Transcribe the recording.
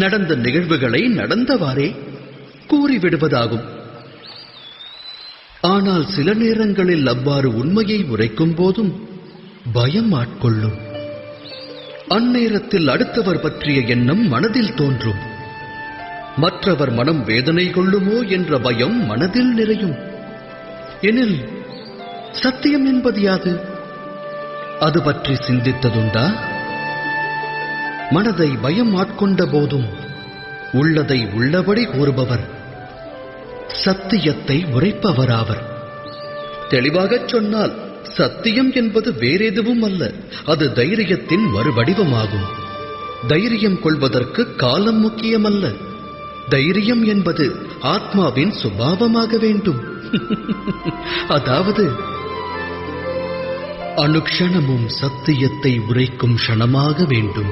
நடந்த நிகழ்வுகளை நடந்தவாறே கூறிவிடுவதாகும். ஆனால் சில நேரங்களில் அவ்வாறு உண்மையை உரைக்கும் போதும் பயம் ஆட்கொள்ளும். அந்நேரத்தில் அடுத்தவர் பற்றிய எண்ணம் மனதில் தோன்றும். மற்றவர் மனம் வேதனை கொள்ளுமோ என்ற பயம் மனதில் நிறையும். எனில் சத்தியம் என்பது யாது? அது பற்றி சிந்தித்ததுண்டா? மனதை பயம் ஆட்கொண்ட போதும் உள்ளதை உள்ளபடி கூறுபவர் சத்தியத்தை உரைப்பவராவர். தெளிவாகச் சொன்னால் சத்தியம் என்பது வேறெதுவும் அல்ல, அது தைரியத்தின் மறுவடிவமாகும். தைரியம் கொள்வதற்கு காலம் முக்கியமல்ல. தைரியம் என்பது ஆத்மாவின் சுபாவமாக வேண்டும். அதாவது அனுக்ஷணமும் சத்தியத்தை உரைக்கும் க்ஷணமாக வேண்டும்.